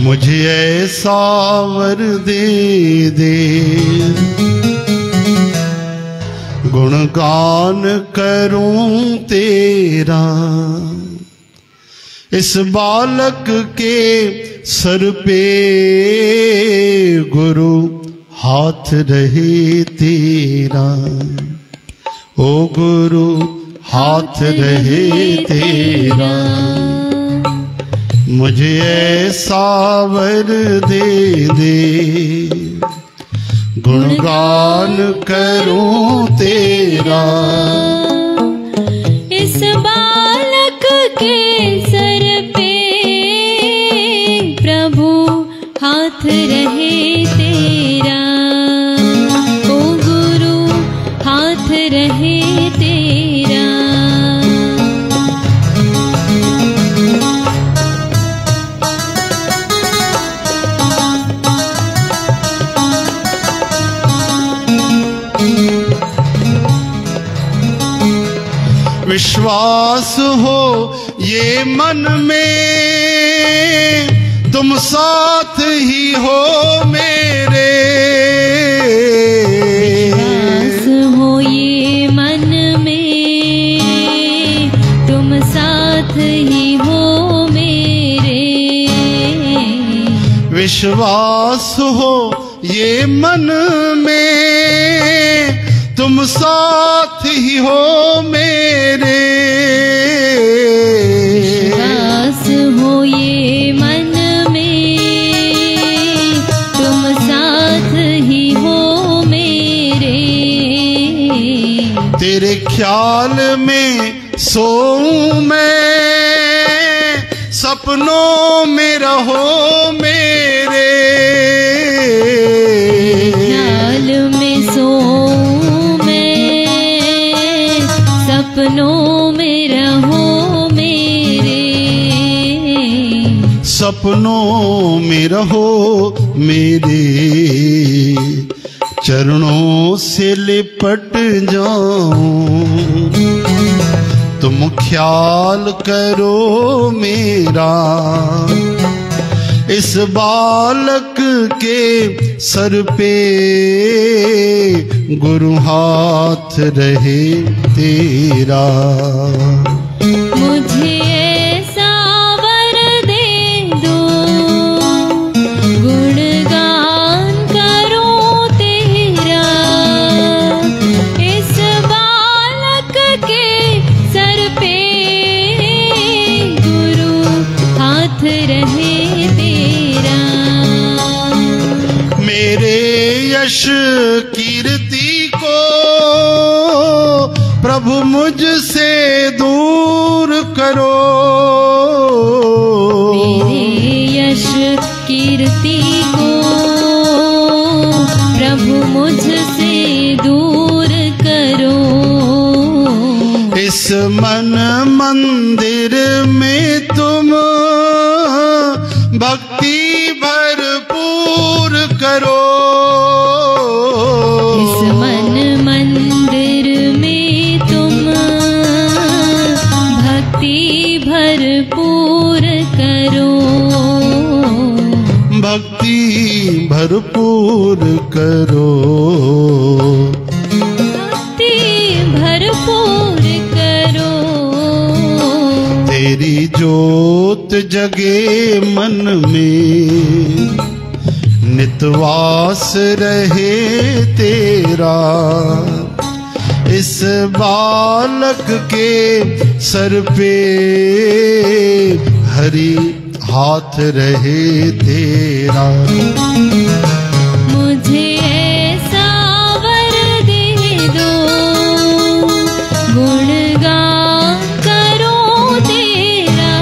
मुझे ऐसा वर दे दे, गुणगान करूं तेरा। इस बालक के सर पे गुरु हाथ रहे तेरा, ओ गुरु हाथ रहे तेरा। मुझे ऐसा वर दे दे, गुणगान करूं तेरा। इस बालक के सर पे प्रभु हाथ रहे तेरा, ओ गुरु हाथ रहे तेरा। विश्वास हो ये मन में, तुम साथ ही हो मेरे। विश्वास हो ये मन में, तुम साथ ही हो मेरे। विश्वास हो ये मन में, तुम साथ ही हो मेरे। विश्वास हो ये मन में, तुम साथ ही हो मेरे। तेरे ख्याल में सोऊं मैं, सपनों में रहो मेरे। ख्याल में सोऊं मैं, सपनों में रहो मेरे। सपनों में रहो मेरे, चरणों से लिपट जाऊं। तुम ख्याल करो मेरा, इस बालक के सर पे गुरु हाथ रहे तेरा। मुझे ऐसा वर दे दो, गुणगान करूं तेरा। इस बालक के सर पे गुरु हाथ रहे तेरा। मेरे यश कीर्ति को प्रभु मुझसे दूर करो। मेरे यश कीर्ति को प्रभु मुझसे दूर करो। इस मन मंदिर में तुम भक्ति भरपूर करो। इस मन मंदिर में तुम भक्ति भरपूर करो। भक्ति भरपूर करो। भक्ति भरपूर करो। तेरी जोत जगे मन में, नितवास रहे तेरा। इस बालक के सर पे हरि हाथ रहे तेरा। मुझे ऐसा वर दे दो, गुणगान करूं तेरा।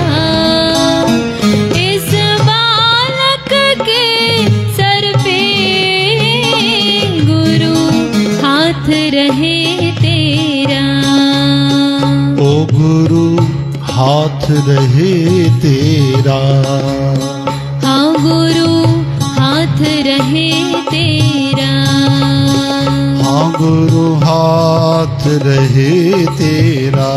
इस बालक के सर पे गुरु हाथ रहे तेरा। ओ गुरु हाथ रहे तेरा। हाँ गुरु हाथ रहे तेरा। हाँ गुरु हाथ रहे तेरा।